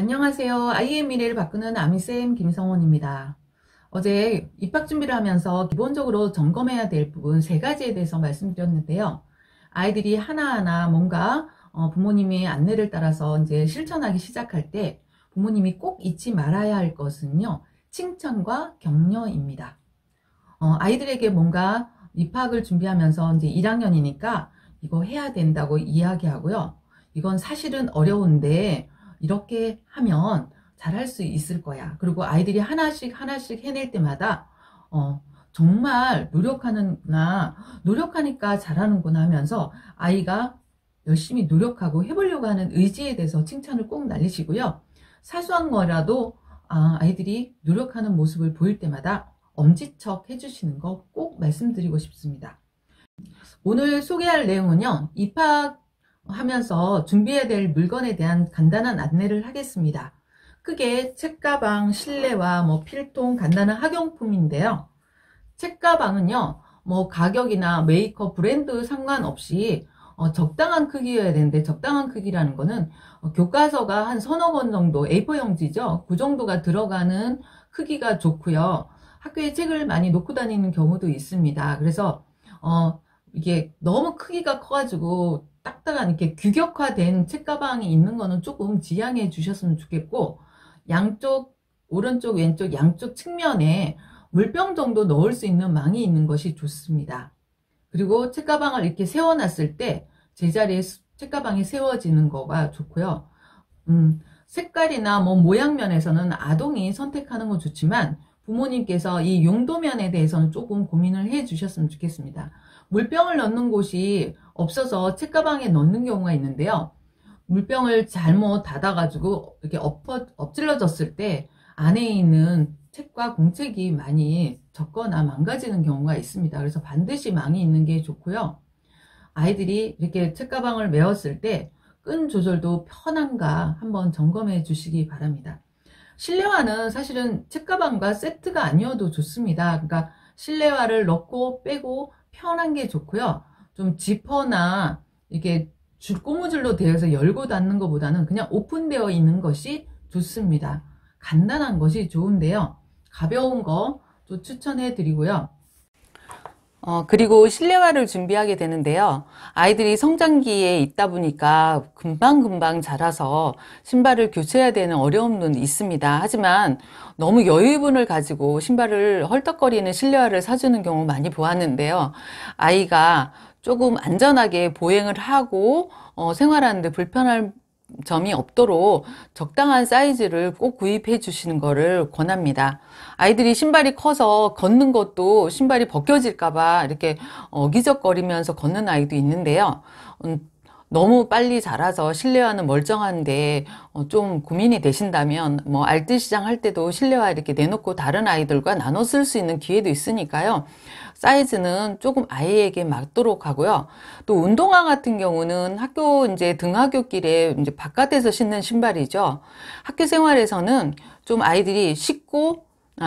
안녕하세요. 아이의 미래를 바꾸는 아미쌤 김성원입니다. 어제 입학 준비를 하면서 기본적으로 점검해야 될 부분 세 가지에 대해서 말씀드렸는데요. 아이들이 하나하나 뭔가 부모님의 안내를 따라서 이제 실천하기 시작할 때 부모님이 꼭 잊지 말아야 할 것은요. 칭찬과 격려입니다. 아이들에게 뭔가 입학을 준비하면서 이제 1학년이니까 이거 해야 된다고 이야기하고요. 이건 사실은 어려운데 이렇게 하면 잘할 수 있을 거야. 그리고 아이들이 하나씩 하나씩 해낼 때마다 정말 노력하는구나, 노력하니까 잘하는구나 하면서 아이가 열심히 노력하고 해보려고 하는 의지에 대해서 칭찬을 꼭 날리시고요. 사소한 거라도 아이들이 노력하는 모습을 보일 때마다 엄지척 해주시는 거 꼭 말씀드리고 싶습니다. 오늘 소개할 내용은요. 입학하면서 준비해야 될 물건에 대한 간단한 안내를 하겠습니다. 크게 책가방, 실내화, 필통, 간단한 학용품인데요. 책가방은요. 가격이나 메이커, 브랜드 상관없이 적당한 크기여야 되는데 적당한 크기라는 거는 교과서가 한 서너 권 정도 A4 용지죠. 그 정도가 들어가는 크기가 좋고요. 학교에 책을 많이 놓고 다니는 경우도 있습니다. 그래서 이게 너무 크기가 커가지고 딱딱한 이렇게 규격화된 책가방이 있는 거는 조금 지양해 주셨으면 좋겠고, 양쪽 오른쪽 왼쪽 양쪽 측면에 물병 정도 넣을 수 있는 망이 있는 것이 좋습니다. 그리고 책가방을 이렇게 세워놨을 때 제자리에 책가방이 세워지는 거가 좋고요. 색깔이나 모양 면에서는 아동이 선택하는 건 좋지만 부모님께서 이 용도면에 대해서는 조금 고민을 해 주셨으면 좋겠습니다. 물병을 넣는 곳이 없어서 책가방에 넣는 경우가 있는데요. 물병을 잘못 닫아가지고 이렇게 엎질러졌을 때 안에 있는 책과 공책이 많이 젖거나 망가지는 경우가 있습니다. 그래서 반드시 망이 있는 게 좋고요. 아이들이 이렇게 책가방을 메웠을 때 끈 조절도 편한가 한번 점검해 주시기 바랍니다. 실내화는 사실은 책가방과 세트가 아니어도 좋습니다. 그러니까 실내화를 넣고 빼고 편한 게 좋고요. 좀 지퍼나 이렇게 고무줄로 되어서 열고 닫는 것보다는 그냥 오픈되어 있는 것이 좋습니다. 간단한 것이 좋은데요. 가벼운 거 또 추천해 드리고요. 그리고 실내화를 준비하게 되는데요. 아이들이 성장기에 있다 보니까 금방금방 자라서 신발을 교체해야 되는 어려움은 있습니다. 하지만 너무 여유분을 가지고 신발을 헐떡거리는 실내화를 사주는 경우 많이 보았는데요. 아이가 조금 안전하게 보행을 하고 생활하는데 불편할 점이 없도록 적당한 사이즈를 꼭 구입해 주시는 것을 권합니다. 아이들이 신발이 커서 걷는 것도 신발이 벗겨질까봐 이렇게 어기적거리면서 걷는 아이도 있는데요. 너무 빨리 자라서 실내화는 멀쩡한데 좀 고민이 되신다면 알뜰시장 할 때도 실내화 이렇게 내놓고 다른 아이들과 나눠 쓸 수 있는 기회도 있으니까요. 사이즈는 조금 아이에게 맞도록 하고요. 또 운동화 같은 경우는 학교 이제 등하굣길에 이제 바깥에서 신는 신발이죠. 학교 생활에서는 좀 아이들이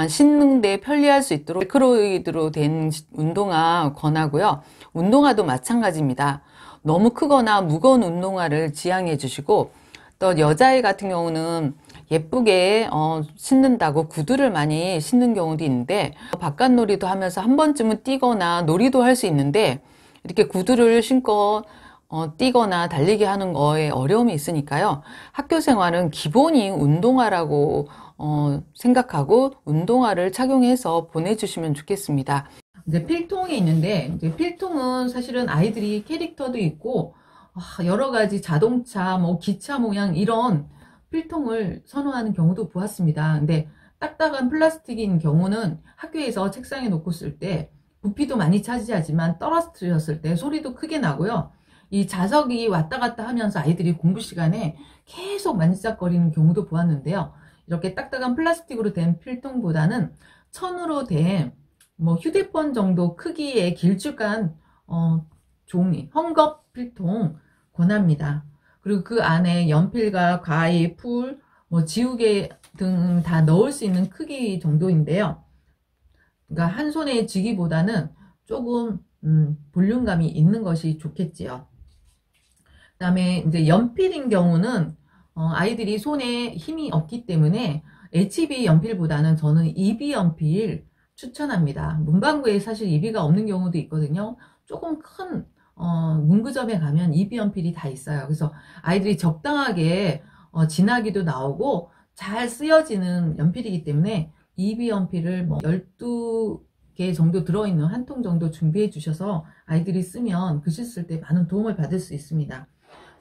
신는데 편리할 수 있도록 벨크로이드로 된 운동화 권하고요. 운동화도 마찬가지입니다. 너무 크거나 무거운 운동화를 지양해 주시고, 또 여자애 같은 경우는 예쁘게 신는다고 구두를 많이 신는 경우도 있는데, 바깥 놀이도 하면서 한 번쯤은 뛰거나 놀이도 할 수 있는데 이렇게 구두를 신고 뛰거나 달리기 하는 거에 어려움이 있으니까요. 학교 생활은 기본이 운동화라고 생각하고 운동화를 착용해서 보내주시면 좋겠습니다. 이제 필통이 있는데, 이제 필통은 사실은 아이들이 캐릭터도 있고 여러 가지 자동차, 기차 모양 이런 필통을 선호하는 경우도 보았습니다. 근데 딱딱한 플라스틱인 경우는 학교에서 책상에 놓고 쓸 때 부피도 많이 차지하지만 떨어뜨렸을 때 소리도 크게 나고요. 이 자석이 왔다 갔다 하면서 아이들이 공부 시간에 계속 만지작거리는 경우도 보았는데요. 이렇게 딱딱한 플라스틱으로 된 필통보다는 천으로 된 휴대폰 정도 크기의 길쭉한 종이, 헝겊 필통 권합니다. 그리고 그 안에 연필과 가위, 풀, 지우개 등 다 넣을 수 있는 크기 정도인데요. 그러니까 한 손에 쥐기보다는 조금 볼륨감이 있는 것이 좋겠지요. 그다음에 이제 연필인 경우는 아이들이 손에 힘이 없기 때문에 HB 연필보다는 저는 EB 연필 추천합니다. 문방구에 사실 EB가 없는 경우도 있거든요. 조금 큰 문구점에 가면 EB 연필이 다 있어요. 그래서 아이들이 적당하게 진하기도 나오고 잘 쓰여지는 연필이기 때문에 EB 연필을 뭐 12개 정도 들어있는 한 통 정도 준비해 주셔서 아이들이 쓰면 글씨 쓸 때 많은 도움을 받을 수 있습니다.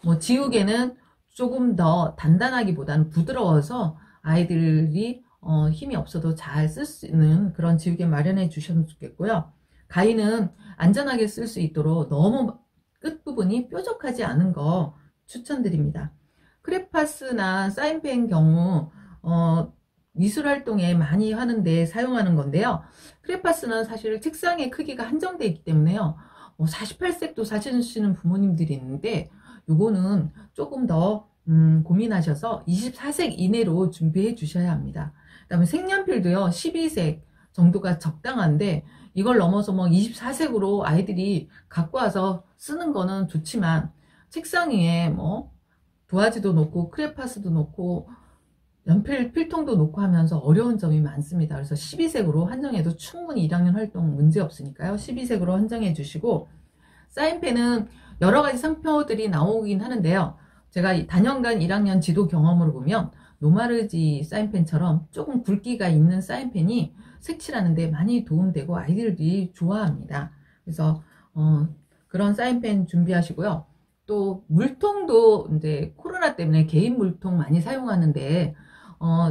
뭐 지우개는 조금 더 단단하기보다는 부드러워서 아이들이 힘이 없어도 잘 쓸 수 있는 그런 지우개 마련해 주셨으면 좋겠고요. 가위는 안전하게 쓸 수 있도록 너무 끝부분이 뾰족하지 않은 거 추천드립니다. 크레파스나 사인펜 경우 미술활동에 많이 하는데 사용하는 건데요. 크레파스는 사실 책상의 크기가 한정되어 있기 때문에요. 48색도 사시는 부모님들이 있는데 요거는 조금 더 고민하셔서 24색 이내로 준비해 주셔야 합니다. 그 다음에 색연필도요 12색 정도가 적당한데 이걸 넘어서 뭐 24색으로 아이들이 갖고 와서 쓰는 거는 좋지만 책상 위에 뭐 도화지도 놓고 크레파스도 놓고 연필 필통도 놓고 하면서 어려운 점이 많습니다. 그래서 12색으로 한정해도 충분히 1학년 활동 문제 없으니까요. 12색으로 한정해 주시고 사인펜은 여러 가지 상표들이 나오긴 하는데요. 제가 단연간 1학년 지도 경험으로 보면 노마르지 사인펜처럼 조금 굵기가 있는 사인펜이 색칠하는데 많이 도움되고 아이들이 좋아합니다. 그래서 그런 사인펜 준비하시고요. 또 물통도 이제 코로나 때문에 개인 물통 많이 사용하는데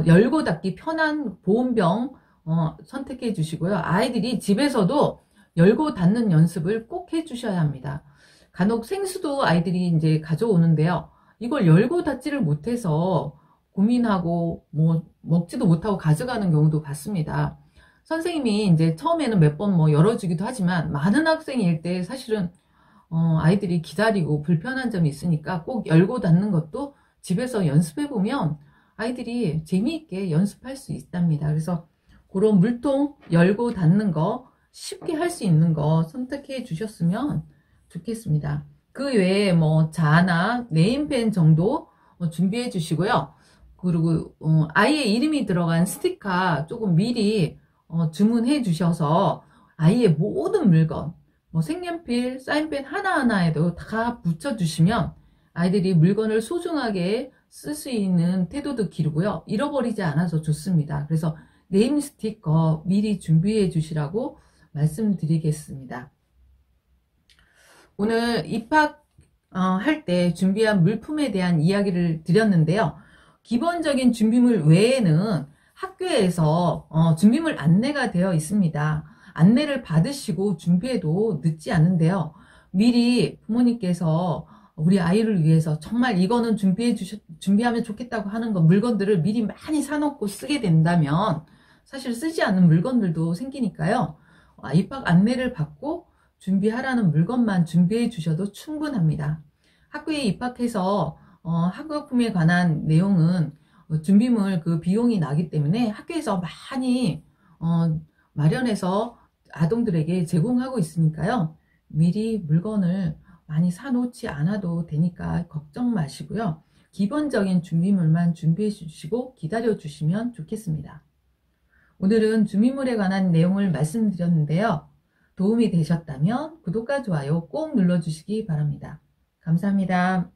열고 닫기 편한 보온병 선택해 주시고요. 아이들이 집에서도 열고 닫는 연습을 꼭 해 주셔야 합니다. 간혹 생수도 아이들이 이제 가져오는데요. 이걸 열고 닫지를 못해서 고민하고 뭐 먹지도 못하고 가져가는 경우도 봤습니다. 선생님이 이제 처음에는 몇 번 뭐 열어주기도 하지만 많은 학생일 때 사실은 아이들이 기다리고 불편한 점이 있으니까 꼭 열고 닫는 것도 집에서 연습해 보면 아이들이 재미있게 연습할 수 있답니다. 그래서 그런 물통 열고 닫는 거 쉽게 할 수 있는 거 선택해 주셨으면 좋겠습니다. 그 외에 뭐 자나 네임펜 정도 준비해 주시고요. 그리고 아이의 이름이 들어간 스티커 조금 미리 주문해 주셔서 아이의 모든 물건 뭐 색연필, 사인펜 하나하나에도 다 붙여주시면 아이들이 물건을 소중하게 쓸 수 있는 태도도 기르고요. 잃어버리지 않아서 좋습니다. 그래서 네임 스티커 미리 준비해 주시라고 말씀드리겠습니다. 오늘 입학할 때 준비한 물품에 대한 이야기를 드렸는데요. 기본적인 준비물 외에는 학교에서 준비물 안내가 되어 있습니다. 안내를 받으시고 준비해도 늦지 않은데요. 미리 부모님께서 우리 아이를 위해서 정말 이거는 준비하면 좋겠다고 하는 거 물건들을 미리 많이 사놓고 쓰게 된다면 사실 쓰지 않는 물건들도 생기니까요. 입학 안내를 받고 준비하라는 물건만 준비해 주셔도 충분합니다. 학교에 입학해서 학용품에 관한 내용은 준비물 그 비용이 나기 때문에 학교에서 많이 마련해서 아동들에게 제공하고 있으니까요. 미리 물건을 많이 사놓지 않아도 되니까 걱정 마시고요. 기본적인 준비물만 준비해 주시고 기다려 주시면 좋겠습니다. 오늘은 준비물에 관한 내용을 말씀드렸는데요. 도움이 되셨다면 구독과 좋아요 꼭 눌러주시기 바랍니다. 감사합니다.